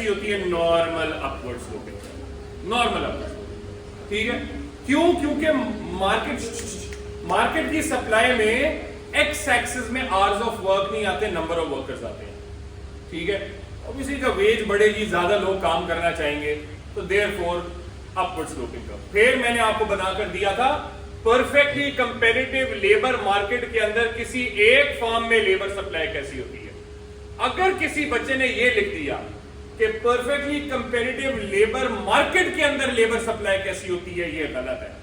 होती है? Normal upward sloping, normal upward sloping. ठीक है, क्यों? क्योंकि मार्केट की सप्लाई में एक्स एक्सिस में आवर्स ऑफ वर्क नहीं आते, नंबर ऑफ वर्कर्स आते हैं। ठीक है, ऑब्वियसली जब वेज बढ़ेगी ज्यादा लोग काम करना चाहेंगे, तो देयरफॉर अपवर्ड स्लोपिंग कर्व। फिर मैंने आपको बनाकर दिया था परफेक्टली कंपेरेटिव लेबर मार्केट के अंदर किसी एक फॉर्म में लेबर सप्लाई कैसी होती है। अगर किसी बच्चे ने यह लिख दिया कि परफेक्टली कंपेरेटिव लेबर मार्केट के अंदर लेबर सप्लाई कैसी होती है, यह गलत है।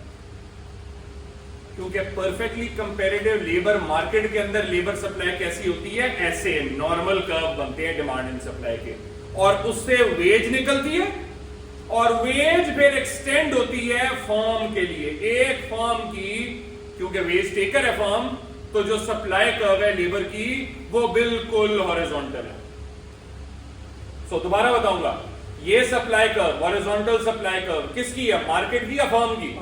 क्योंकि परफेक्टली कंपेरेटिव लेबर मार्केट के अंदर लेबर सप्लाई कैसी होती है? ऐसे नॉर्मल कर्व बनते हैं डिमांड एंड सप्लाई के, और उससे वेज निकलती है, और वेज फिर एक्सटेंड होती है फॉर्म के लिए, एक फॉर्म की, क्योंकि वेज टेकर है फॉर्म, तो जो सप्लाई कर्व है लेबर की वो बिल्कुल हॉरिजॉन्टल है। सो दोबारा बताऊंगा, ये supply curve, horizontal supply curve किसकी है? मार्केट की या फॉर्म की?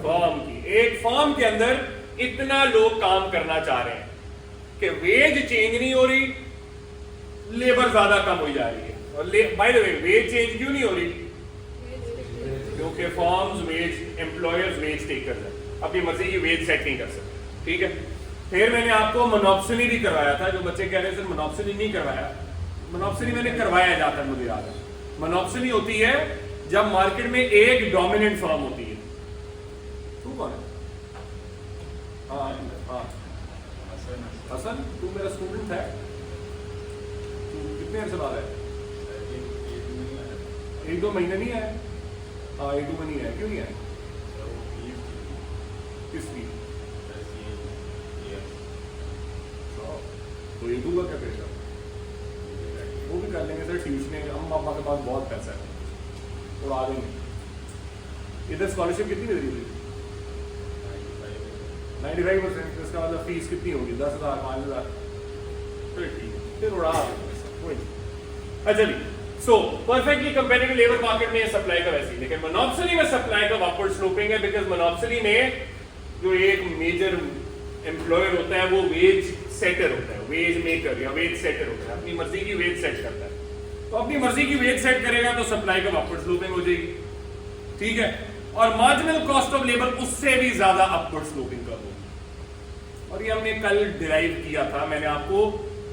फॉर्म की। एक फॉर्म के अंदर इतना लोग काम करना चाह रहे हैं कि वेज चेंज नहीं हो रही, लेबर ज्यादा कम हो जा रही है। और by the way, wage change क्यों नहीं हो रही? क्योंकि firms wage, employers wage takers हैं, अपनी मर्जी की वेज सेट नहीं कर सकते। ठीक है, फिर मैंने आपको मोनोप्सनी भी करवाया था। जो बच्चे कह रहे हैं सर मोनोप्सनी नहीं करवाया, मोनोप्सनी मैंने करवाया जाता है, मुझे याद है। मोनोप्सनी होती है जब मार्केट में एक डोमिनेंट फर्म होती है। तू कौन है? हसन, तू मेरा स्टूडेंट है। तू कितने अर्से बाद है? 1-2 महीने नहीं आया। हाँ, 1-2 महीने नहीं आया। क्यों नहीं आया? किसकी? तो 1-2 का क्या प्रेशर? वो भी कर लेंगे सर, ट्यूशन, हम पापा के पास बहुत पैसा है, उड़ा देंगे। इधर स्कॉलरशिप कितनी मिल रही है? 95%। इसका मतलब फीस कितनी होगी? 10,000, 5,000। फिर ठीक है, फिर उड़ा देंगे। अच्छा जी, so perfectly comparative labour market में सप्लाई का वैसी, लेकिन मोनोप्सनी में सप्लाई का अपवर्ड स्लोपिंग है, बिकॉज मोनोप्सनी में जो एक मेजर एम्प्लॉयर होता है वो वेज सेटर होता है, वेज मेकर या वेज सेटर होता है, अपनी मर्जी की वेज सेट करता है। तो अपनी मर्जी की वेज सेट करेगा तो सप्लाई का अपवर्ड स्लोपिंग हो जाएगी। ठीक है, और मार्जिनल कॉस्ट ऑफ लेबर उससे भी ज्यादा अपवर्ड स्लोपिंग का होगा। और ये हमने कल डिराइव किया था, मैंने आपको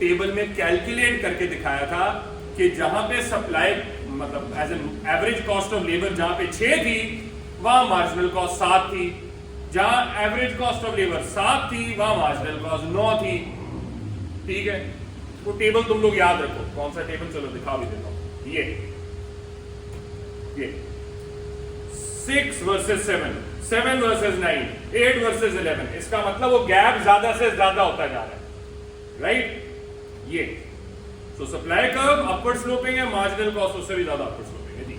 टेबल में कैलकुलेट करके दिखाया था कि जहां पे सप्लाई मतलब as an average cost of labour जहां पे 6 थी, वहां मार्जिनल कॉस्ट 7 थी। जहां एवरेज कॉस्ट ऑफ लेबर 7 थी, वहां मार्जिनल कॉस्ट 9 थी। ठीक है, तो टेबल तुम लोग याद रखो। कौन सा टेबल? चलो दिखा भी देता हूं। ये 6 वर्सेस 7, 7 वर्सेस 9, 8 वर्सेस 11। इसका मतलब वो गैप ज्यादा से ज्यादा होता जा रहा है, राइट? ये तो सप्लाई कर्व अपवर्ड स्लोपिंग है, मार्जिनल कॉस्ट उससे भी ज्यादा अपवर्ड स्लोपिंग है। जी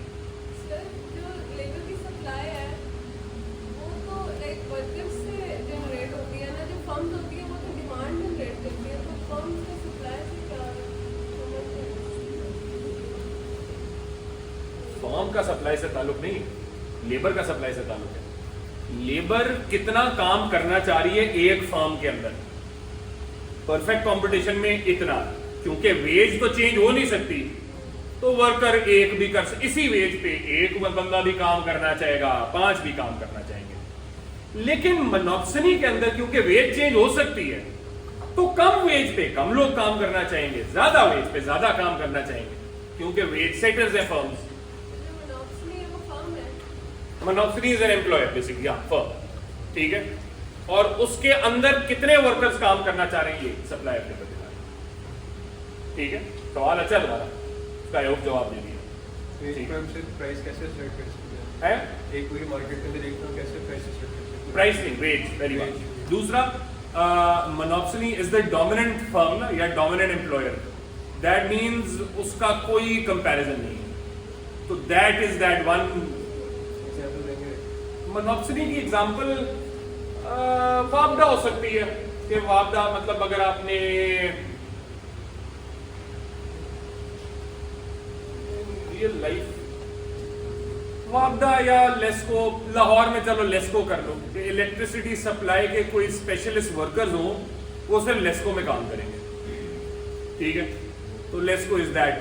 सर, जो लेबर की सप्लाई है वो तो लाइक वर्कर्स से जनरेट होती है ना, जो फर्म्स होती है वो तो डिमांड जनरेट करती है, तो फर्म्स का सप्लाई से क्या समझते हैं? फॉर्म का सप्लाई से ताल्लुक नहीं, लेबर का सप्लाई से ताल्लुक है। लेबर कितना काम करना चाह रही है एक फर्म के अंदर, परफेक्ट कंपटीशन में इतना, क्योंकि वेज तो चेंज हो नहीं सकती, तो वर्कर एक भी कर इसी वेज पे एक बंदा भी काम करना चाहेगा, 5 भी काम करना चाहेंगे। लेकिन मोनोप्सनी के अंदर क्योंकि वेज चेंज हो सकती है, तो कम वेज पे कम लोग काम करना चाहेंगे, ज्यादा वेज पे ज्यादा काम करना चाहेंगे, क्योंकि वेज सेटर्स है firms. Monopsony is an employer basically, firm. ठीक है, और उसके अंदर कितने वर्कर्स काम करना चाह रहे हैं, ये सप्लाई अपने पर। ठीक है, सवाल अच्छा तुम्हारा, उसका योग जवाब दे दिया। एक फर्म से प्राइस कैसे सेट कर सकते हैं? एक पूरी मार्केट के अंदर एक फर्म कैसे प्राइस सेट कर सकते हैं? Pricing, wage, very good. दूसरा, monopsony is the dominant firm ना, या डोमिनेंट एम्प्लॉयर, दैट मींस उसका कोई कंपैरिजन नहीं है। तो that is that one. Example देंगे? मोनोप्सनी की एग्जांपल वापडा हो सकती है कि वापडा मतलब अगर आपने रियल लाइफ वापडा या लेस्को, लाहौर में चलो लेस्को कर लो, इलेक्ट्रिसिटी सप्लाई के कोई स्पेशलिस्ट वर्कर्स हो, वो सिर्फ लेस्को में काम करेंगे। ठीक है, तो लेस्को इज दैट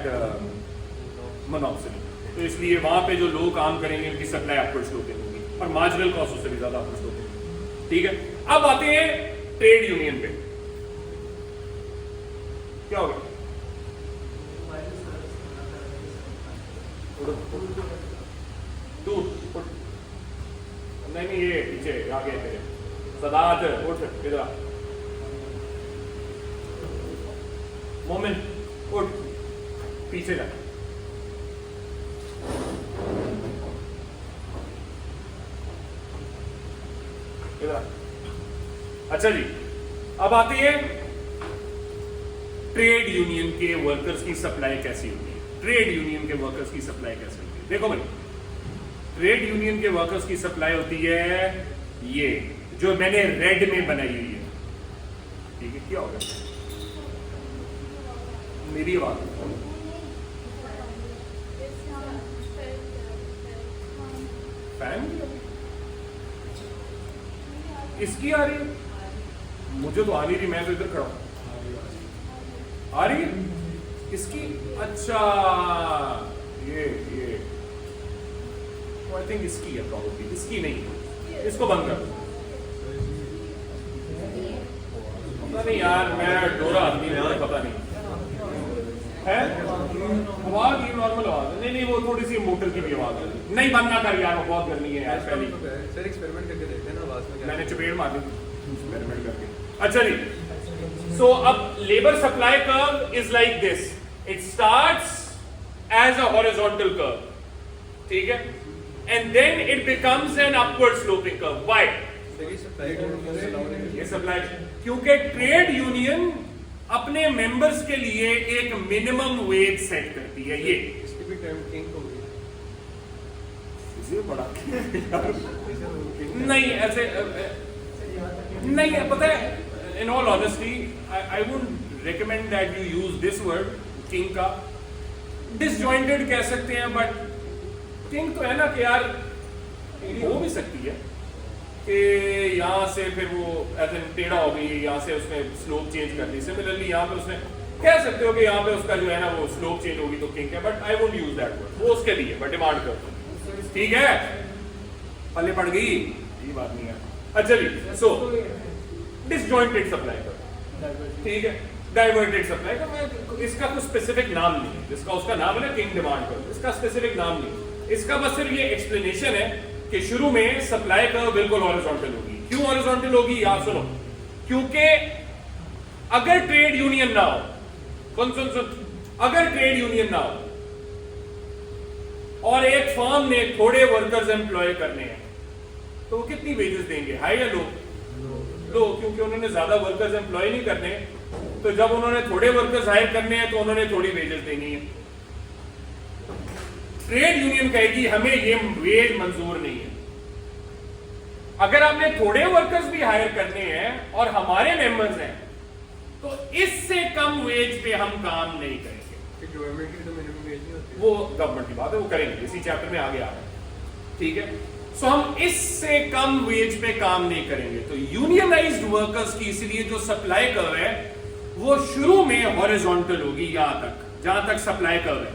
मोनोपोली। तो इसलिए वहां पे जो लोग काम करेंगे उनकी सप्लाई अपवर्ड स्लोपिंग होगी और मार्जिनल कॉस्ट उससे भी ज्यादा अपवर्ड स्लोपिंग होगी। ठीक है, अब आते हैं ट्रेड यूनियन पे। क्या होगा? नहीं ये पीछे आगे तेरे सदात उठ इधर आ। मोमिन उठ पीछे जा। इधर। अच्छा जी, अब आती है ट्रेड यूनियन के वर्कर्स की सप्लाई कैसी होती है। ट्रेड यूनियन के वर्कर्स की सप्लाई कैसे होती है? देखो भाई, ट्रेड यूनियन के वर्कर्स की सप्लाई होती है ये जो मैंने रेड में बनाई हुई है। ठीक है, क्या होगा? मेरी बात फैन इसकी आ रही है, मुझे तो आ नहीं रही, मैं तो इधर खड़ा हूं। आ रही है इसकी? अच्छा ये आई थिंक इसकी है प्रॉब्लम, इसकी नहीं है। इसको बंद कर दो। पता नहीं यार, मैं डोरा आदमी हूं, पता नहीं है। आवाज ये नॉर्मल आवाज है। नहीं वो थोड़ी सी मोटर की भी आवाज है। नहीं बंद ना कर यार, बहुत गर्मी है यार। पहले सर एक्सपेरिमेंट करके देखते हैं ना आवाज में। मैंने चपेट मार दी एक्सपेरिमेंट करके। अच्छा जी, सो अब labour supply curve is like this, it starts as a horizontal curve, ठीक है, and then it becomes an upward sloping curve. Why? ये सप्लाई क्योंकि ट्रेड यूनियन अपने मेंबर्स के लिए एक मिनिमम वेज सेट करती है। ये इसकी भी टाइम किंग होगी। इसे बड़ा नहीं ऐसे नहीं है, पता है, in all honesty I would recommend that you use this word king का। डिसजॉइंटेड कह सकते हैं, बट किंग तो है ना कि यार हो भी सकती है कि यहाँ से फिर वो ऐसे टेढ़ा हो गई, यहाँ से उसने स्लोप चेंज कर दी। सिमिलरली यहाँ पे उसने कह सकते हो कि यहाँ पे उसका जो है ना वो स्लोप चेंज होगी तो किंग है, but I won't use that word, वो उसके लिए बट डिमांड करता हूँ। ठीक है, पल्ले पड़ गई ये बात नहीं है। अच्छा जी, सो डिसजॉइंटेड सप्लाई कर, ठीक है, डाइवर्टेड सप्लाई का, मैं इसका कोई स्पेसिफिक नाम नहीं है, जिसका उसका नाम है ना किंग डिमांड कर, इसका स्पेसिफिक नाम नहीं। इसका बस सिर्फ ये एक्सप्लेनेशन है कि शुरू में सप्लाई कर्व बिल्कुल हॉरिजॉन्टल होगी। क्यों हॉरिजॉन्टल होगी? यार सुनो, क्योंकि अगर ट्रेड यूनियन ना हो, सुन, अगर ट्रेड यूनियन ना हो और एक फर्म ने थोड़े वर्कर्स एम्प्लॉय करने हैं तो वो कितनी वेजेस देंगे? हाई या लो? लो, क्योंकि उन्होंने ज्यादा वर्कर्स एम्प्लॉय नहीं करने, तो जब उन्होंने थोड़े वर्कर्स हायर करने हैं तो उन्होंने थोड़ी वेजेस देनी है। ट्रेड यूनियन कहेगी हमें ये वेज मंजूर नहीं है। अगर आपने थोड़े वर्कर्स भी हायर करने हैं और हमारे मेंबर्स हैं तो इससे कम वेज पे हम काम नहीं करेंगे। गवर्नमेंट की तो मिनिमम वेज नहीं होती, वो गवर्नमेंट की बात है, वो करेंगे, इसी चैप्टर में आगे आ रहा है। ठीक है, सो हम इससे कम वेज पे काम नहीं करेंगे। तो यूनियनाइज्ड वर्कर्स की इसलिए जो सप्लाई कर्व है वो शुरू में हॉरिजॉन्टल होगी यहां तक, जहां तक सप्लाई कर्व है,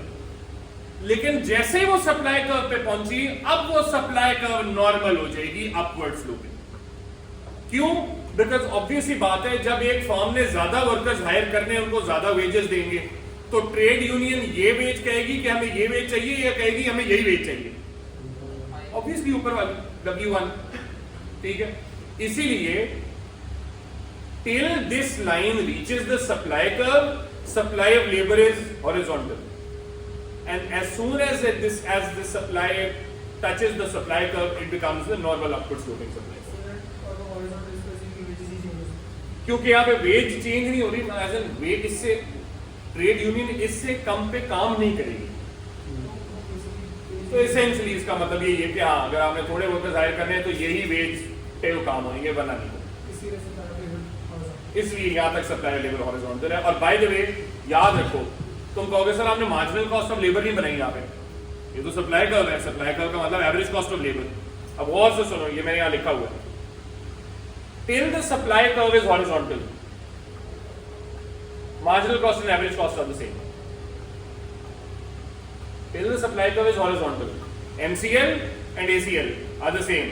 लेकिन जैसे ही वो सप्लाई कर्व पे पहुंची अब वो सप्लाई कर्व नॉर्मल हो जाएगी अपवर्ड स्लोपिंग। क्यों? बिकॉज ऑब्वियसली बात है, जब एक फर्म ने ज्यादा वर्कर्स हायर करने उनको ज्यादा वेजेस देंगे तो ट्रेड यूनियन ये वेज कहेगी कि हमें ये वेज चाहिए या कहेगी हमें यही वेज चाहिए? ऑब्वियसली ऊपर वाली W1, ठीक है। इसीलिए till this line reaches the supply curve, supply of labor is horizontal, and as soon as the supply touches the supply curve, it becomes the normal upward sloping supply. क्योंकि यहाँ पे veg change नहीं हो रही, as an veg, इससे trade union इससे कम पे काम नहीं करेगी। तो एसेंशियली इसका मतलब ये है कि हाँ, अगर आपने थोड़े वर्कर्स हायर करने हैं तो यही वेज पे वो काम होंगे, वरना नहीं होगा। इसलिए यहां तक सप्लाई लेबर हॉरिजॉन्टल है। और बाय द वे याद रखो, तुम कहोगे सर आपने मार्जिनल कॉस्ट ऑफ लेबर नहीं बनाई यहाँ पे, ये तो सप्लाई कर्व है। सप्लाई कर्व का मतलब एवरेज कॉस्ट ऑफ लेबर। अब और से सुनो, ये मैंने यहाँ लिखा हुआ है, till the supply curve is horizontal, marginal cost and average cost are the same. Business supply curve is horizontal. MCL and ACL are the same.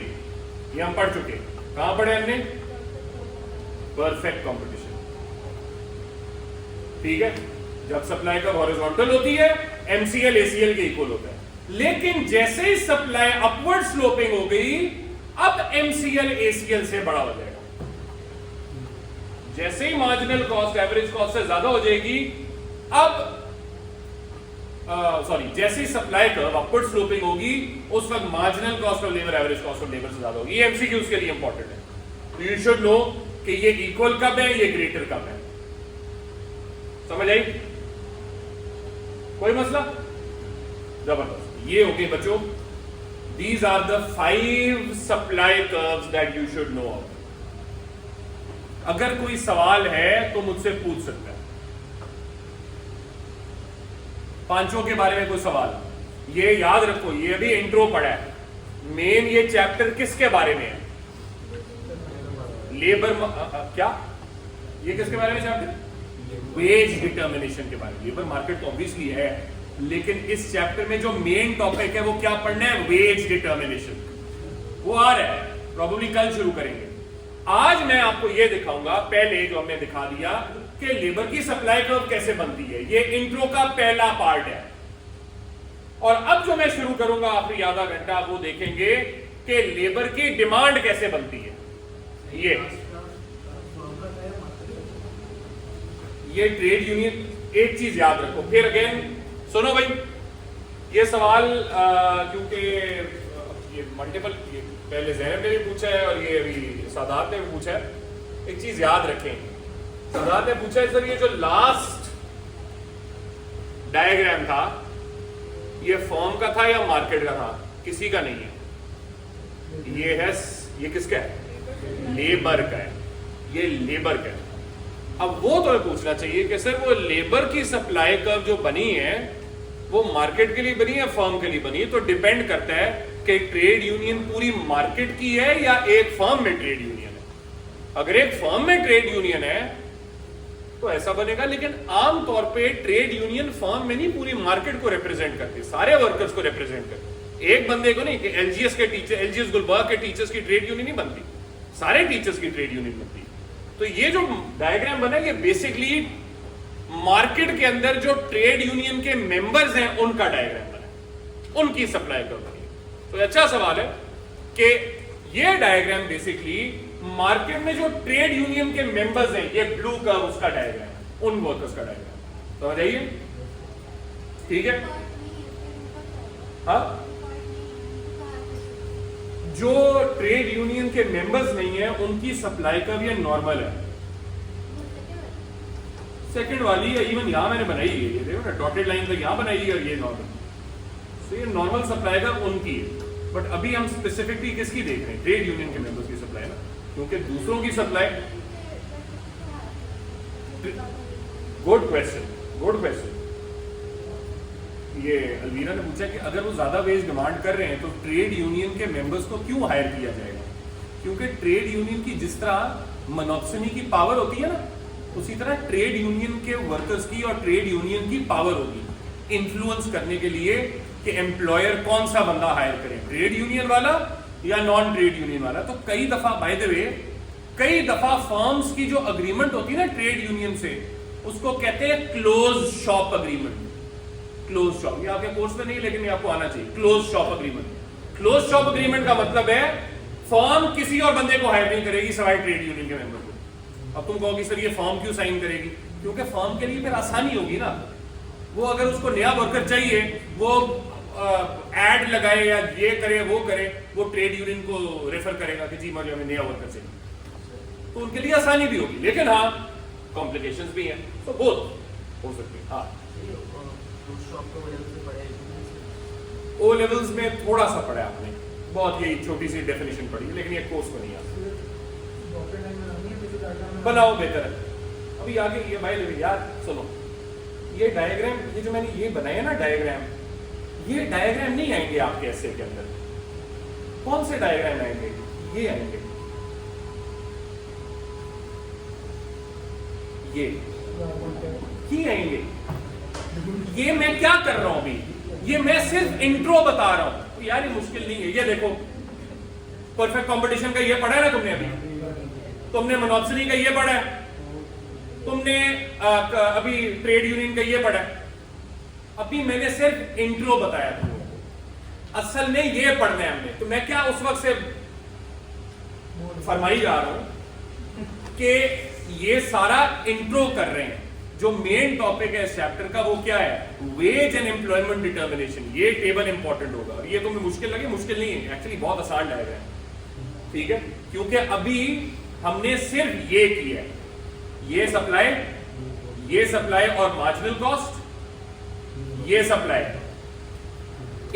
ये हम पढ़ चुके. कहाँ पढ़े हमने? Perfect competition. ठीक है? जब सप्लाई कर्व हॉरिजॉन्टल होती है, MCL ACL के इक्वल होता है. लेकिन जैसे ही सप्लाई अपवर्ड स्लोपिंग हो गई, अब MCL ACL से बड़ा हो जाएगा. जैसे ही मार्जिनल कॉस्ट एवरेज कॉस्ट से ज्यादा हो जाएगी, अब जैसे ही सप्लाई कर्व अपवर्ड स्लोपिंग होगी, उस वक्त marginal cost of labour average cost of labour से ज्यादा होगी. ये एमसीक्यूज के लिए इंपॉर्टेंट है. तो यू शुड नो कि ये इक्वल कब है, ये ग्रेटर कब है. समझ आई? कोई मसला? जबरदस्त. ये ओके बच्चों. These are the 5 supply curves that you should know. अगर कोई सवाल है तो मुझसे पूछ सकता है. पांचों के बारे में कोई सवाल? ये याद रखो, ये अभी इंट्रो पढ़ा है. मेन ये चैप्टर किसके बारे में है? लेबर क्या? ये किसके बारे में चैप्टर? वेज डिटर्मिनेशन के बारे में. लेबर मार्केट तो ऑब्वियसली है, लेकिन इस चैप्टर में जो मेन टॉपिक है वो क्या पढ़ना है? Wage determination. वो आ रहा है, प्रॉब्लली कल शुरू करेंगे. आज मैं आपको ये दिखाऊंगा, पहले जो हमने दिखा दिया कि लेबर की सप्लाई कर्व कैसे बनती है. ये इंट्रो का पहला पार्ट है. और अब जो मैं शुरू करूंगा आखिरी आधा घंटा, वो देखेंगे कि लेबर की डिमांड कैसे बनती है. ये ट्रेड यूनियन. एक चीज याद रखो, फिर अगेन सुनो भाई, ये सवाल क्योंकि ये मल्टीपल, पहले ज़ैनब ने भी पूछा है और ये अभी सादात ने भी पूछा है. एक चीज याद रखें, सादात ने पूछा है सर ये जो लास्ट डायग्राम था, ये फॉर्म का था या मार्केट का था? किसी का नहीं है. ये किसका है? लेबर का है. ये लेबर का है. अब वो तो पूछना चाहिए कि सर वो लेबर की सप्लाई कर्व जो बनी है वो मार्केट के लिए बनी है, फर्म के लिए बनी है? तो डिपेंड करता है कि ट्रेड यूनियन पूरी मार्केट की है या एक फर्म में ट्रेड यूनियन है. अगर एक फर्म में ट्रेड यूनियन है तो ऐसा बनेगा, लेकिन आमतौर पे ट्रेड यूनियन फर्म में नहीं, पूरी मार्केट को रिप्रेजेंट करती, सारे वर्कर्स को रिप्रेजेंट करती. एक बंदे को नहीं कि एलजीएस के टीचर, एलजीएस गुलबर्ग के टीचर्स की ट्रेड यूनियन नहीं बनती, सारे टीचर्स की ट्रेड यूनियन बनती. तो ये जो डायग्राम बना है ये बेसिकली मार्केट के अंदर जो ट्रेड यूनियन के मेंबर्स हैं उनका डायग्राम बना है, उनकी सप्लाई कर्व बनी है. तो अच्छा सवाल है कि ये डायग्राम बेसिकली मार्केट में जो ट्रेड यूनियन के मेंबर्स हैं, ये ब्लू कर्व उसका डायग्राम है, उन वर्कर्स का डायग्राम. समझ आइए? ठीक है. हाँ, जो ट्रेड यूनियन के मेंबर्स नहीं है उनकी सप्लाई कर्व ये नॉर्मल है. सेकंड वाली है, इवन यहां मैंने बनाई है, ये देखो ना डॉटेड लाइन तक यहां बनाई है और ये नॉर्मल. तो ये नॉर्मल सप्लाई कर्व उनकी है. बट अभी हम स्पेसिफिकली किसकी देख रहे हैं? ट्रेड यूनियन के मेंबर्स की सप्लाई ना, क्योंकि दूसरों की supply. Good question, good question. ये अलवीरा ने पूछा कि अगर वो ज्यादा वेज डिमांड कर रहे हैं तो ट्रेड यूनियन के मेंबर्स को क्यों हायर किया जाएगा? क्योंकि ट्रेड यूनियन की जिस तरह मोनोपोली की पावर होती है ना, उसी तरह ट्रेड यूनियन के वर्कर्स की और ट्रेड यूनियन की पावर होगी इन्फ्लुएंस करने के लिए कि एम्प्लॉयर कौन सा बंदा हायर करे, ट्रेड यूनियन वाला या नॉन ट्रेड यूनियन वाला. तो कई दफा बाय द वे, कई दफा फर्म्स की जो अग्रीमेंट होती है ना ट्रेड यूनियन से, उसको कहते हैं close shop agreement. Close shop, ये आपके कोर्स में नहीं, लेकिन ये आपको आना चाहिए. Close shop agreement. Close shop agreement का मतलब है फर्म किसी और बंदे को हायर नहीं करेगी सिवाय ट्रेड यूनियन के मेंबर को. अब तुम कहोगे सर ये फर्म क्यों साइन करेगी? क्योंकि फर्म के लिए फिर आसानी होगी ना. वो अगर उसको नया वर्कर चाहिए, वो एड लगाए या ये करे वो करे, वो ट्रेड यूनियन को रेफर करेगा कि जी मुझे हमें नया वर्कर चाहिए, तो उनके लिए आसानी भी होगी. लेकिन हाँ, कॉम्प्लिकेशंस भी हैं. तो बोथ हो सकते हैं. हाँ, ओ लेवल्स में थोड़ा सा पढ़ा आपने, बहुत ये छोटी सी डेफिनेशन पढ़ी है, लेकिन ये कोर्स में नहीं आता. बनाओ बेहतर है. अभी आगे ये भाई यार सुनो, ये डायग्राम, ये जो मैंने ये बनाया ना डायग्राम, ये डायग्राम नहीं आएंगे आपके ऐसे के अंदर. कौन से डायग्राम आएंगे? ये आएंगे, ये आएंगे. ये मैं क्या कर रहा हूं अभी? ये मैं सिर्फ इंट्रो बता रहा हूं, तो यार ये मुश्किल नहीं है। ये देखो परफेक्ट कंपटीशन का ये पढ़ा है ना तुमने, अभी तुमने मोनोपोली का ये पढ़ा है, तुमने अभी ट्रेड यूनियन का ये पढ़ा है। अभी मैंने सिर्फ इंट्रो बताया तुम लोगों को, असल में ये पढ़ना है हमने। तो मैं क्या उस वक्त से फरमाई जा रहा हूं कि ये सारा इंट्रो कर रहे हैं। जो मेन टॉपिक है इस चैप्टर का वो क्या है, वेज एंड एम्प्लॉयमेंट डिटर्मिनेशन। ये टेबल इंपॉर्टेंट होगा। ये तुम्हें मुश्किल लगे, मुश्किल नहीं है, एक्चुअली बहुत आसान डायग्राम है, ठीक है। क्योंकि अभी हमने सिर्फ ये किया है, ये सप्लाई और मार्जिनल कॉस्ट, ये सप्लाई।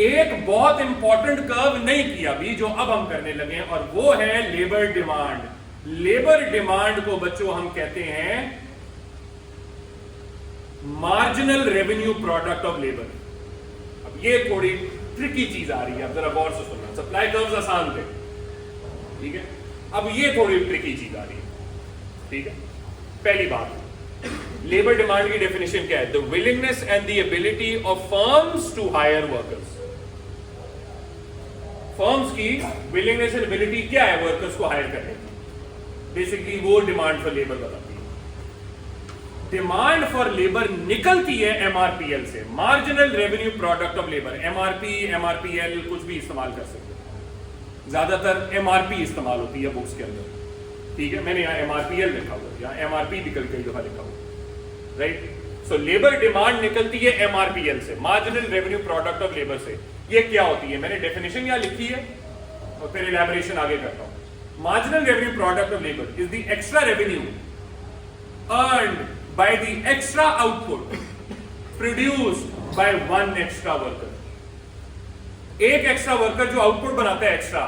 एक बहुत इंपॉर्टेंट कर्व नहीं किया अभी, जो अब हम करने लगे हैं, और वो है लेबर डिमांड। लेबर डिमांड को बच्चों हम कहते हैं marginal revenue product of labour. अब ये थोड़ी ट्रिकी चीज आ रही है, अब जरा गौर से सुनना। सप्लाई कर्व्स आसान थे, ठीक है, अब ये थोड़ी ट्रिकी चीज आ रही है, ठीक है। पहली बात, लेबर डिमांड की डेफिनेशन क्या है? The willingness and the ability of firms to hire workers. Firms की विलिंगनेस एंड एबिलिटी क्या है वर्कर्स को हायर करने की? बेसिकली वो डिमांड फॉर लेबर बताती है। डिमांड फॉर लेबर निकलती है एमआरपीएल से, marginal revenue product of labour. MRP, MRPL कुछ भी इस्तेमाल कर सकते हैं, ज्यादातर एमआरपी इस्तेमाल होती है बुक्स के अंदर, ठीक है। मैंने यहाँ एमआरपीएल लिखा हुआ है, यहाँ एमआरपी भी कई दफा लिखा हुआ है, राइट। सो लेबर डिमांड निकलती है एमआरपीएल से, marginal revenue product of labour से। ये क्या होती है? मैंने डेफिनेशन यहाँ लिखी है और फिर इलैबोरेशन आगे करता हूं। Marginal revenue product of labour is the extra revenue earned by the extra output produced by one extra worker। एक एक्स्ट्रा वर्कर जो आउटपुट बनाता है एक्स्ट्रा,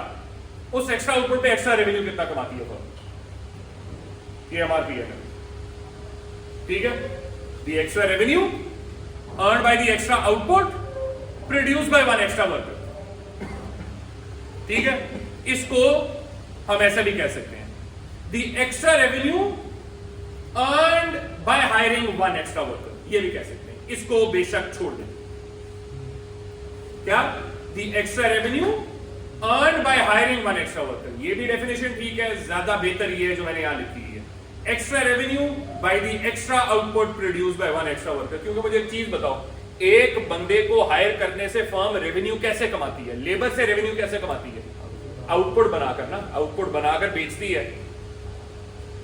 उस एक्स्ट्रा आउटपुट पे एक्स्ट्रा रेवेन्यू कितना कमाती है फर्म? ये एमआरपीएल है, ठीक है। The extra revenue earned by the extra output produced by one extra worker, ठीक है। इसको हम ऐसा भी कह सकते हैं, the extra revenue earned by hiring one extra worker, ये भी कह सकते हैं। इसको बेशक छोड़ दें, क्या? The extra revenue earned by hiring one extra worker, ये भी डेफिनेशन ठीक है, ज्यादा बेहतर ये है जो मैंने यहां लिखी है, extra revenue bye the extra output produced by one extra worker. क्योंकि मुझे एक चीज बताओ, एक बंदे को हायर करने से फर्म रेवेन्यू कैसे कमाती है? लेबर से रेवेन्यू कैसे कमाती है? आउटपुट बनाकर ना, आउटपुट बनाकर बेचती है,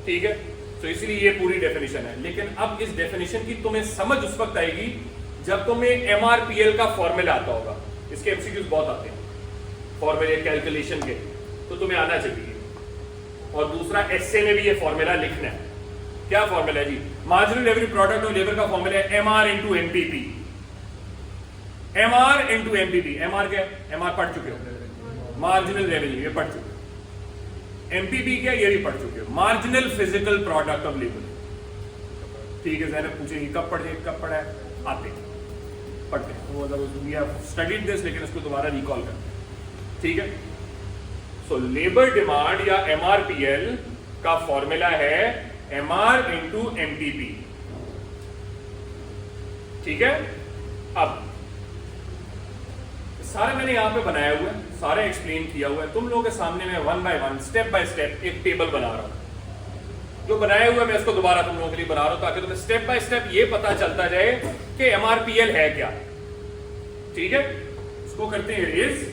ठीक है। तो इसलिए ये पूरी डेफिनेशन है। लेकिन अब इस डेफिनेशन की तुम्हें समझ उस वक्त आएगी जब तुम्हें एमआरपीएल का फॉर्मूला आता होगा। इसके एमसीक्यूज बहुत आते हैं फॉर्मूले कैलकुलेशन के, तो तुम्हें आना चाहिए। और दूसरा एसए में भी ये फॉर्मूला लिखना है। क्या फॉर्मूला है जी? Marginal revenue product of labour का फॉर्मूला है MR into MPP. MR into MPP. MR क्या है? एमआर पढ़ चुके हो, मार्जिनल रेवेन्यू, ये पढ़ चुके हो। एमपीपी क्या? ये भी पढ़ चुके हो, marginal physical product of labour, ठीक है। जरा पूछेंगे कब पढ़ा है? आते पढ़ते हैं, स्टडीड दिस, लेकिन इसको दोबारा रिकॉल करते हैं, ठीक है। सो लेबर डिमांड या एमआरपीएल का फॉर्मूला है एमआर इंटू एमपीपी, ठीक है। अब सारे मैंने यहां पे बनाया हुआ है, सारे एक्सप्लेन किया हुआ है। तुम लोगों के सामने मैं one by one, step by step एक टेबल बना रहा हूं। जो बनाया हुआ है मैं इसको दोबारा तुम लोगों के लिए बना रहा हूं, ताकि तुम्हें स्टेप बाय स्टेप ये पता चलता जाए कि एमआरपीएल है क्या, ठीक है। इसको करते हैं रेज,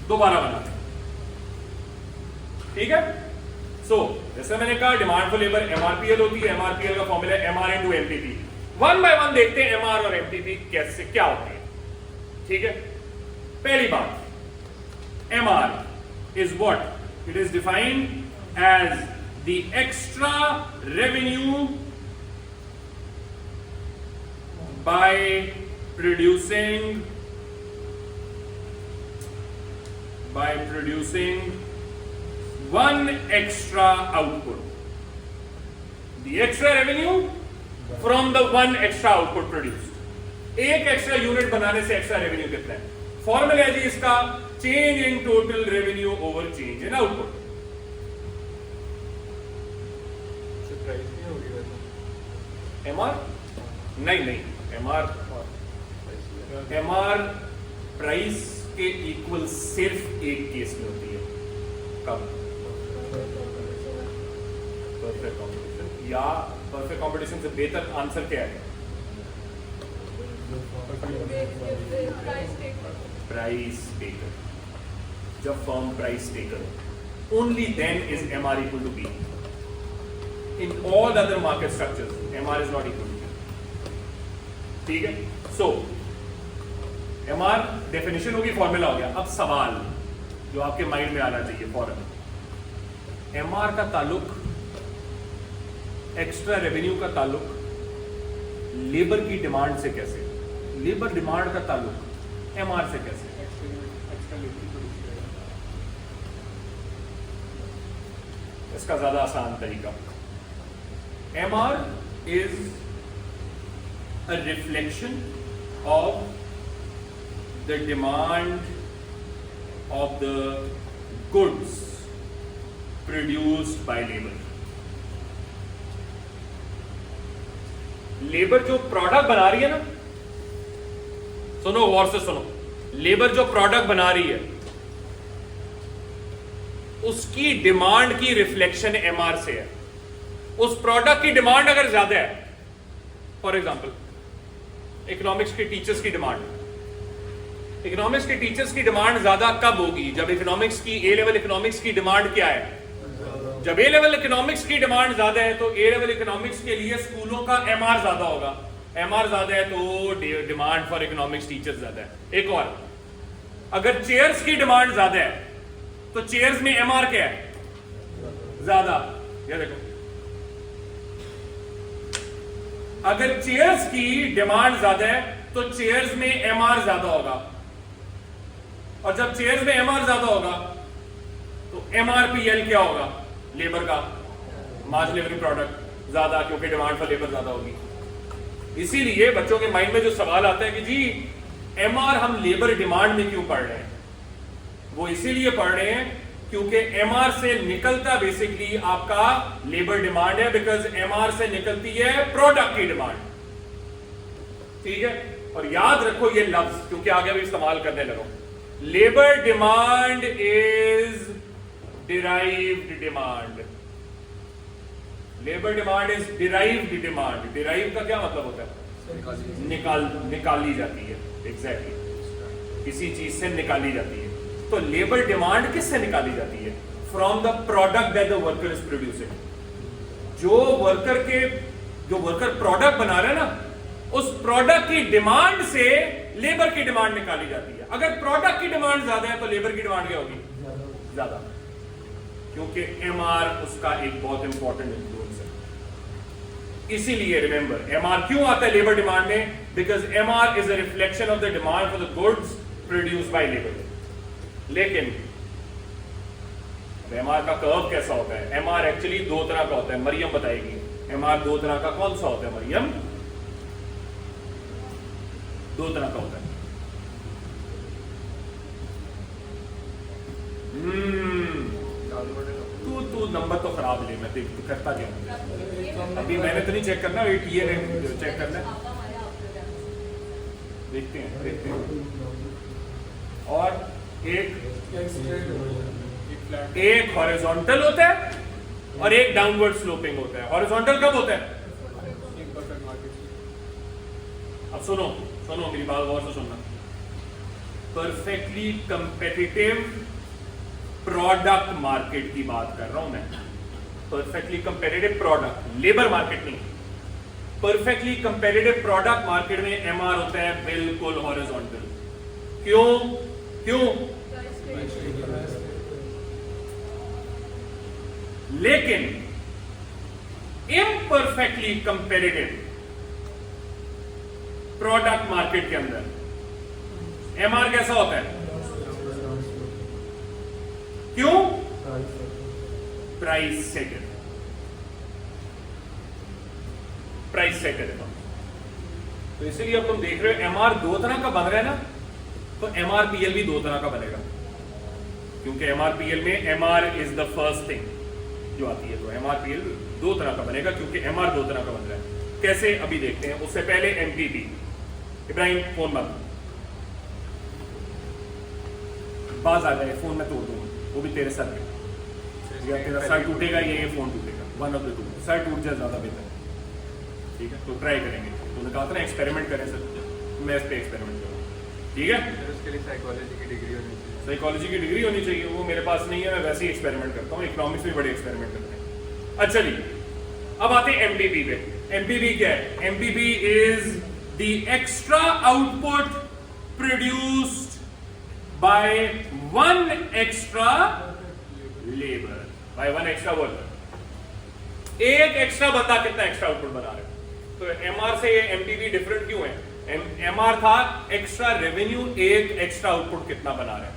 दोबारा बनाते हैं, ठीक है। सो जैसे मैंने कहा, डिमांड फॉर लेबर एमआरपीएल होती है। एमआरपीएल का formula MR into MPP. One by one देखते हैं एमआर और एमपीपी कैसे क्या होते हैं, ठीक है। पहली बात, MR is what? It is defined as the extra revenue by producing one extra output, the extra revenue from the one extra output produced। एक एक्स्ट्रा यूनिट बनाने से एक्स्ट्रा रेवेन्यू कितना है? फॉर्मूला है जी इसका, change in total revenue over change in output. Surprise नहीं होगी वैसे एमआर नहीं एमआर प्राइस के इक्वल सिर्फ एक केस में होती है, कब? Perfect competition. या परफेक्ट कॉम्पिटिशन से बेहतर आंसर क्या है? Price taker. जब firm price taker, only then is MR equal to B. In all other market structures MR is not equal to B. ठीक है, सो एमआर डेफिनेशन होगी, formula हो गया। अब सवाल जो आपके माइंड में आना चाहिए फौरन, एमआर का ताल्लुक, एक्स्ट्रा रेवेन्यू का ताल्लुक लेबर की डिमांड से कैसे? लेबर डिमांड का ताल्लुक एमआर से कैसे? इसका ज्यादा आसान तरीका, MR is a reflection of the demand of the goods produced by labor. Labour जो प्रोडक्ट बना रही है ना, सुनो गौर से सुनो, लेबर जो प्रोडक्ट बना रही है उसकी डिमांड की रिफ्लेक्शन एमआर से है। उस प्रोडक्ट की डिमांड अगर ज्यादा है, फॉर एग्जांपल इकोनॉमिक्स के टीचर्स की डिमांड, इकोनॉमिक्स के टीचर्स की डिमांड ज्यादा कब होगी? जब इकोनॉमिक्स की, ए लेवल इकोनॉमिक्स की डिमांड क्या है? जब ए लेवल इकोनॉमिक्स की डिमांड ज्यादा है तो ए लेवल इकोनॉमिक्स के लिए स्कूलों का एमआर ज्यादा होगा। एमआर ज्यादा है तो डिमांड फॉर इकोनॉमिक्स टीचर्स ज्यादा है। एक और, अगर चेयर्स की डिमांड ज्यादा है तो चेयर्स में एमआर क्या है? ज्यादा। ये देखो, अगर चेयर्स की डिमांड ज्यादा है तो चेयर्स में एमआर ज्यादा होगा, और जब चेयर्स में एमआर ज्यादा होगा तो एमआरपीएल क्या होगा? लेबर का, मास लेबर प्रोडक्ट ज्यादा, क्योंकि डिमांड फॉर लेबर ज्यादा होगी। इसीलिए बच्चों के माइंड में जो सवाल आता है कि जी एमआर हम लेबर डिमांड में क्यों पढ़ रहे हैं, वो इसीलिए पढ़ रहे हैं क्योंकि एमआर से निकलता बेसिकली आपका लेबर डिमांड है, बिकॉज एमआर से निकलती है प्रोडक्ट की डिमांड। ठीक है, और याद रखो ये लफ्ज, क्योंकि आगे भी इस्तेमाल करने लगा। Labour demand is derived demand. Labour demand is derived demand. Derive का क्या मतलब होता है? निकाली जाती है। एग्जैक्टली, किसी चीज से निकाली जाती है। तो लेबर डिमांड किससे निकाली जाती है? From the product that the worker is producing. जो वर्कर प्रोडक्ट बना रहा है ना, उस प्रोडक्ट की डिमांड से लेबर की डिमांड निकाली जाती है। अगर प्रोडक्ट की डिमांड ज्यादा है तो लेबर की डिमांड क्या होगी? ज्यादा, क्योंकि एमआर उसका एक बहुत इंपॉर्टेंट इन्फ्लुएंस है। इसीलिए रिमेंबर, एमआर क्यों आता है लेबर डिमांड में? Because MR is a reflection of the demand for the goods produced by labour. लेकिन एमआर का कर्व कैसा होता है? एमआर एक्चुअली दो तरह का होता है, मरियम बताएगी। एमआर दो तरह का कौन सा होता है मरियम? दो तरह का होता है। तू नंबर तो खराब ले, मैं देख करता क्या। अभी मैंने तो नहीं चेक करना, ये चेक करना है। देखते हैं। और एक हॉरिजॉन्टल होता है और एक डाउनवर्ड स्लोपिंग होता है। हॉरिजॉन्टल कब होता है? अब सुनो मेरी बात गौर से सुनना। परफेक्टली कंपेटिटिव प्रोडक्ट मार्केट की बात कर रहा हूं मैं। Perfectly competitive product, labour market नहीं। परफेक्टली कंपेटिटिव प्रोडक्ट मार्केट में एमआर होता है बिल्कुल हॉरिजॉन्टल। क्यों? लेकिन इम्परफेक्टली कंपेटिटिव प्रोडक्ट मार्केट के अंदर एमआर कैसा होता है? क्यों? प्राइस सेटर है। तो इसीलिए अब तुम देख रहे हो एमआर दो तरह का बन रहा है ना, तो एमआरपीएल भी दो तरह का बनेगा, क्योंकि एमआरपीएल में MR is the first thing जो आती है। तो एमआरपीएल दो तरह का बनेगा क्योंकि एमआर दो तरह का बन रहा है। कैसे अभी देखते हैं, उससे पहले एमपीपी। इब्राहिम फोन मत, बाज आ जाए, फोन में तोड़ दूंगा, वो भी तेरे सर पे, या तेरा सर टूटेगा या ये फोन टूटेगा, one of the two. Sir टूट जाए ज्यादा बेहतर है, ठीक है? तो ट्राई करेंगे। तूने कहा था ना एक्सपेरिमेंट करें सर, मैं इस पे एक्सपेरिमेंट करूँगा, ठीक है? फिर उसके लिए साइकोलॉजी की डिग्री होनी चाहिए। साइकोलॉजी की डिग्री होनी चाहिए, वो मेरे पास नहीं है, मैं वैसे ही एक्सपेरिमेंट करता हूँ। इकोनॉमिक्स में बड़े एक्सपेरिमेंट करते हैं। अच्छा जी, अब आते हैं एमपीपी पे। एमपीपी क्या है? MPP is the extra output produced by one extra labour, bye one extra worker. एक एक्स्ट्रा बंदा कितना एक्स्ट्रा आउटपुट बना रहा है? तो एमआर से ये एमपीपी डिफरेंट क्यों है? एमआर था एक्स्ट्रा रेवेन्यू, एक एक्स्ट्रा आउटपुट कितना बना रहा है,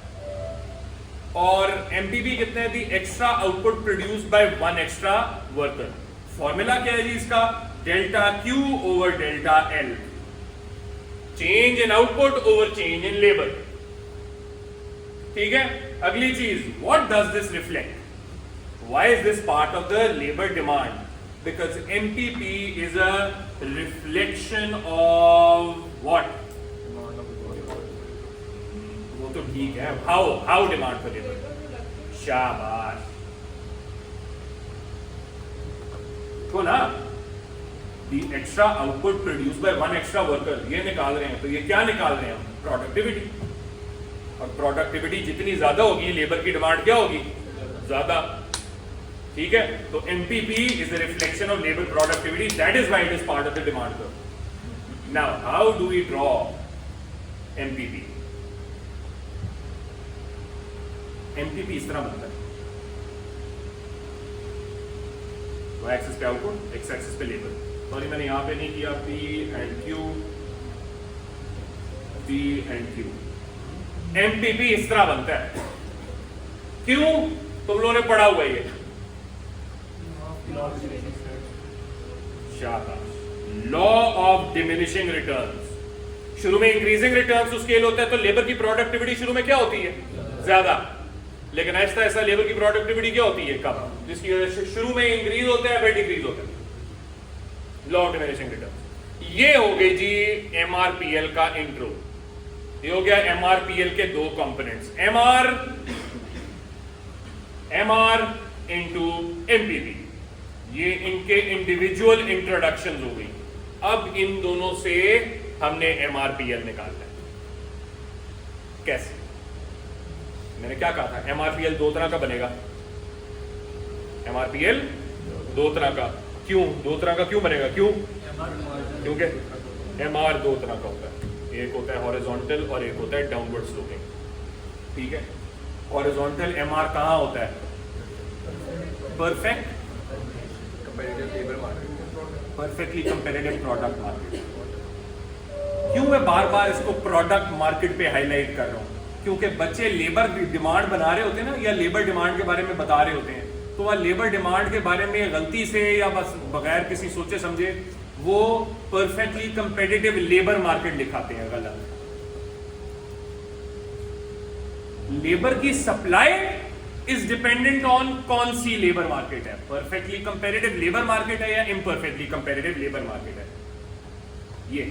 और एमपीपी कितने हैं? दी extra output produced by one extra worker. Formula क्या है जी इसका? Delta Q over delta L, change in output over change in labour, ठीक है? अगली चीज, what does this reflect? Why is this part of the labour demand? Because MPP is a reflection of what? वो तो ठीक है, how demand for labor. शाबाश, तो ना the extra output produced by one extra worker, ये निकाल रहे हैं। तो ये क्या निकाल रहे हैं हम? प्रोडक्टिविटी। और प्रोडक्टिविटी जितनी ज्यादा होगी, लेबर की डिमांड क्या होगी? ज्यादा, ठीक है? तो MPP is a reflection of labour productivity, that is why it is part of the demand curve. Now how do we draw MPP? MPP इस तरह बनता है, वाई एक्सिस पे आउटपुट, एक्स एक्सिस पे लेबर। सॉरी मैंने यहां पे नहीं किया, P and Q, P and Q. MPP इस तरह बनता है, क्यों? तुम लोगों ने पढ़ा हुआ ये, लॉ ऑफ डिमिनिशिंग रिटर्न्स। शुरू में इंक्रीजिंग रिटर्न्स टू स्केल होता है, तो लेबर की प्रोडक्टिविटी शुरू में क्या होती है? ज्यादा, लेकिन ऐसा ऐसा लेबर की प्रोडक्टिविटी क्या होती है? कम, जिसकी वजह से शुरू में इंक्रीज होता है फिर डिक्रीज होता है। Law of diminishing returns. ये हो गई जी एमआरपीएल का इंट्रो। ये हो गया एमआरपीएल के दो कंपोनेंट्स, एमआर इंटू एमपीपी। ये इनके इंडिविजुअल इंट्रोडक्शन हो गई। अब इन दोनों से हमने एमआरपीएल निकालना है। कैसे? मैंने क्या कहा था? एमआरपीएल दो तरह का बनेगा। एमआरपीएल दो तरह का, क्यों दो तरह का क्यों बनेगा? क्यों? क्योंकि एमआर दो तरह का होता है, एक होता है हॉरिजॉन्टल और एक होता है डाउनवर्ड स्लोपिंग, ठीक है? हॉरिजॉन्टल एमआर कहां होता है? Perfect perfectly comparative product market. क्यों मैं बार बार इसको प्रोडक्ट मार्केट पे हाईलाइट कर रहा हूं? क्योंकि बच्चे लेबर डिमांड बना रहे होते हैं ना, या लेबर डिमांड के बारे में बता रहे होते हैं, तो वह लेबर डिमांड के बारे में गलती से या बस बगैर किसी सोचे समझे वो परफेक्टली कंपेटिटिव लेबर मार्केट लिखाते हैं। गलत। लेबर की सप्लाई इज डिपेंडेंट ऑन कौन सी लेबर मार्केट है, परफेक्टली कंपेरेटिव लेबर मार्केट है या इम्परफेक्टली कंपेरेटिव लेबर मार्केट है। ये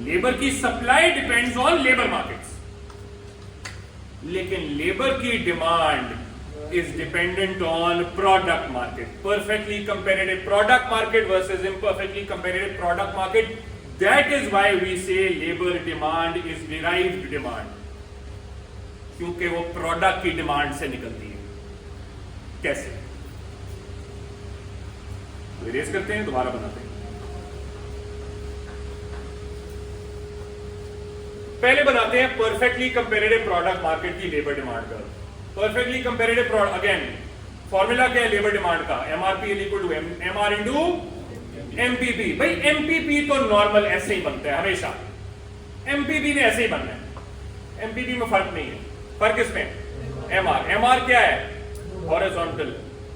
लेबर की supply depends on labour markets, लेकिन लेबर की demand is dependent on product market, perfectly comparative product market versus imperfectly comparative product market. That is why we say labour demand is derived demand, क्योंकि वो product की demand से निकलती है। कैसे? Erase करते हैं, दोबारा बनाते हैं। पहले बनाते हैं परफेक्टली कंपेरेटिव प्रोडक्ट मार्केट की लेबर डिमांड का। Perfectly comparative product, again formula क्या है लेबर डिमांड का? MRPL equal to MR into MPP. भाई एमपीपी तो नॉर्मल ऐसे ही बनता है हमेशा, एमपीपी ने ऐसे ही बनना है, एमपीपी में फर्क नहीं है। फर्क किसमें? एमआर। एमआर क्या है? हॉरिजॉन्टल।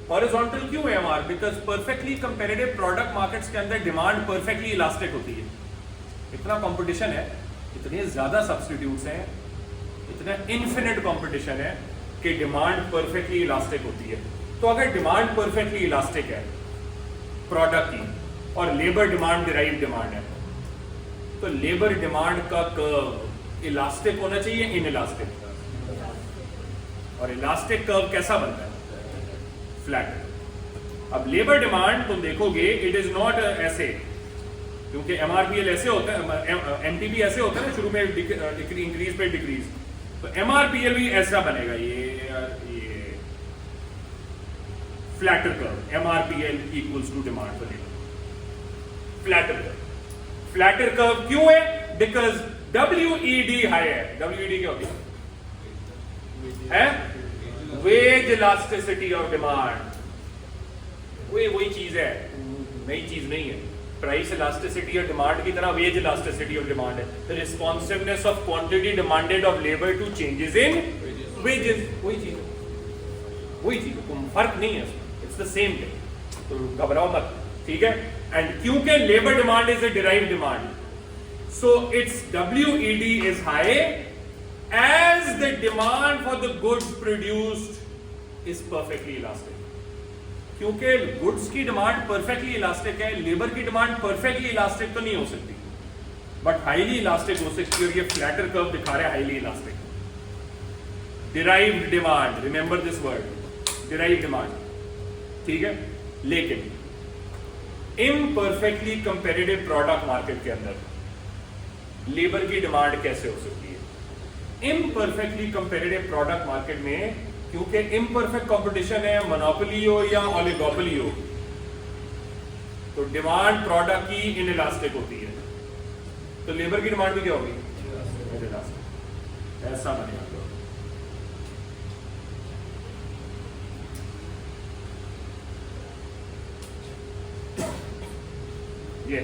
हॉरिजॉन्टल क्यों है MR? Because perfectly comparative product markets के अंदर डिमांड परफेक्टली इलास्टिक होती है। इतना कंपटीशन है, इतने ज्यादा सब्स्टिट्यूट्स हैं, इतना इन्फिनिट कंपटीशन है कि डिमांड परफेक्टली इलास्टिक होती है। तो अगर डिमांड परफेक्टली इलास्टिक है प्रोडक्ट की, और लेबर डिमांड डिराइव डिमांड है, तो लेबर डिमांड का कर्व इलास्टिक होना चाहिए, इनइलास्टिक, और इलास्टिक कर्व कैसा बनता है? फ्लैट। अब लेबर डिमांड तुम देखोगे इट इज नॉट ऐसे, क्योंकि एमआरपीएल ऐसे होता है, एमटीपी ऐसे होता है ना, शुरू में इंक्रीज पे डिक्रीज, तो एमआरपीएल भी ऐसा बनेगा, ये flatter curve, MRPL equals to demand for labour, flatter curve. Flatter curve क्यों है? बिकॉज WED हाई है। WED क्या होती है? Wage elasticity of demand. वही चीज है, नई चीज नहीं है। प्राइस इलास्टिसिटी और डिमांड की तरह वेज इलास्टिसिटी ऑफ डिमांड है, the responsiveness of quantity demanded of labour to changes in wages. वही चीज, तुम फर्क नहीं है, इट्स द सेम थिंग, तो घबराओ मत, ठीक है। एंड क्योंकि labour demand is a derived demand, so it's WED is high as the demand for the goods produced is perfectly elastic। क्योंकि गुड्स की डिमांड परफेक्टली इलास्टिक है, लेबर की डिमांड परफेक्टली इलास्टिक तो नहीं हो सकती, बट हाईली इलास्टिक हो सकती है, और ये फ्लैटर कर्व दिखा रहा है highly elastic. Derived demand, remember this word, derived demand, ठीक है। लेकिन इम्परफेक्टली कंपेरेटिव प्रोडक्ट मार्केट के अंदर लेबर की डिमांड कैसे हो सकती है? इम्परफेक्टली कंपेरेटिव प्रोडक्ट मार्केट में, क्योंकि इम्परफेक्ट कंपटीशन है, मोनोपोली हो या ओलिगोपोली हो, तो डिमांड प्रोडक्ट की इनइलास्टिक होती है, तो लेबर की डिमांड भी क्या होगी? इनइलास्टिक। ऐसा बनेगा। ये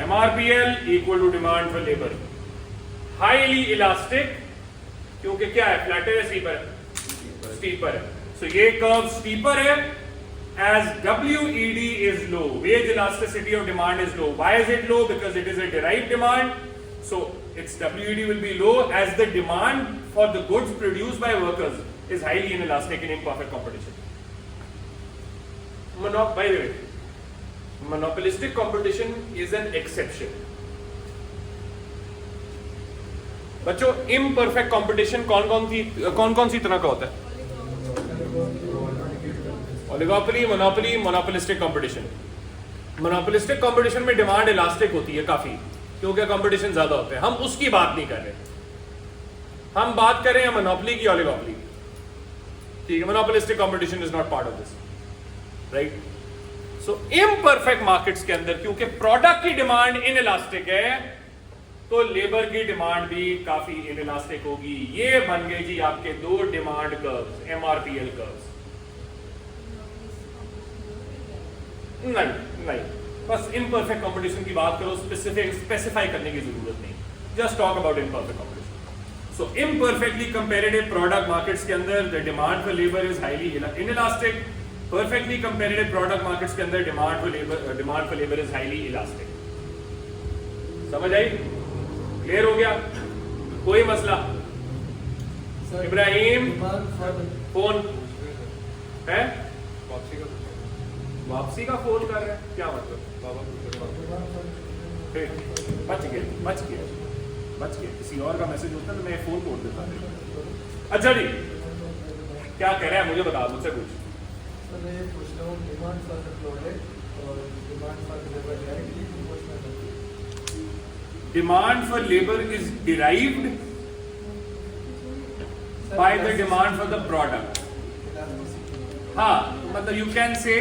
MRPL equal to demand for labour, highly elastic, क्योंकि क्या है? फ्लैटर है, स्टीपर है? स्टीपर है। सो ये कर्व स्टीपर है as WED is low, wage elasticity of demand is low. Why is it low? Because it is a derived demand, so its WED will be low as the demand for the goods produced by workers is highly inelastic in imperfect competition. By the way, monopolistic competition is an exception. बच्चों, imperfect competition कौन कौन सी तरह का होता है? Oligopoly, monopoly, monopolistic competition. Monopolistic competition में demand elastic होती है काफी, क्योंकि कंपटीशन ज्यादा होते हैं। हम उसकी बात नहीं कर रहे, हम बात कर रहे हैं मोनोपोली की, ओलिगोपोली, ठीक है। Monopolistic competition is not part of this, right. So imperfect markets के अंदर क्योंकि प्रोडक्ट की डिमांड इनइलास्टिक है, तो लेबर की डिमांड भी काफी इनइलास्टिक होगी। ये बन गए जी आपके दो डिमांड कर्व्स, MRPL कर्व्स। नहीं, बस इम्परफेक्ट कंपटीशन की बात करो, स्पेसिफाई करने की जरूरत नहीं, just talk about imperfect competition. So imperfectly comparative product markets के अंदर the demand for labour is highly inelastic, perfectly comparative product markets के अंदर demand for labour is highly elastic. समझ आई? क्लियर हो गया? कोई मसला? इब्राहिम फोन है, वापसी का फोन कर रहे हैं, क्या मतलब? बच गया। किसी और का मैसेज होता है तो मैं फोन तोड़ देता हूं। अच्छा जी, क्या कह रहे हैं मुझे बता, मुझसे कुछ। Demand for labor is derived by the demand for the product. हाँ, मतलब you can say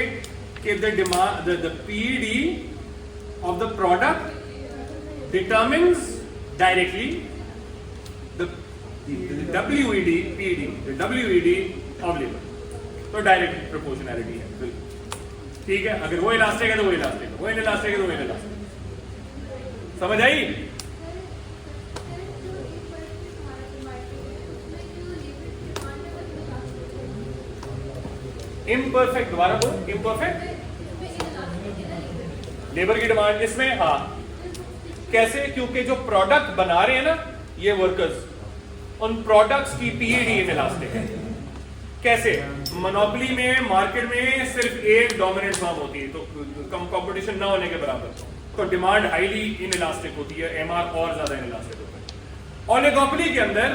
कि the demand, the PED of the product determines directly the WED, PED, the WED of labor. तो डायरेक्ट प्रोपोर्शनैलिटी है, ठीक है। अगर वो elastic है तो वो इलास्टिक है, वो इनइलास्टिक है तो वो इनइलास्टिक। समझ आई? इम्परफेक्ट, दोबारा बोलो, इम्परफेक्ट लेबर की डिमांड इसमें, हाँ। कैसे? क्योंकि जो प्रोडक्ट बना रहे हैं ना ये वर्कर्स, उन प्रोडक्ट्स की PED इनइलास्टिक है, कैसे? मोनोपोली में मार्केट में सिर्फ एक डोमिनेंट फर्म होती है, तो कम कंपटीशन ना होने के बराबर, तो डिमांड हाईली इनइलास्टिक होती है, एमआर और ज्यादा इनइलास्टिक होता है। ओलिगोपोली के अंदर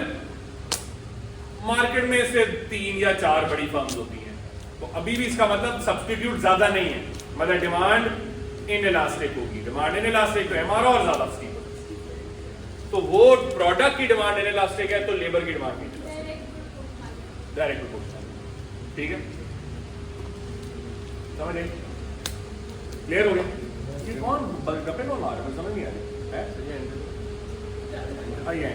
मार्केट में से 3 या 4 बड़ी फर्म्स होती हैं, तो अभी भी इसका मतलब सब्स्टिट्यूट ज्यादा नहीं है, मतलब डिमांड इनइलास्टिक होगी। डिमांड इनइलास्टिक तो एमआर और ज्यादा स्टीप होगी। तो वो प्रोडक्ट की डिमांड इनइलास्टिक है तो लेबर की डिमांड भी डायरेक्ट प्रोपोर्शनल। ठीक है, समझ गए? क्लियर हो गया? ये कौन गप्पे कौन मार रहा है, समझ नहीं आ रही है। आइए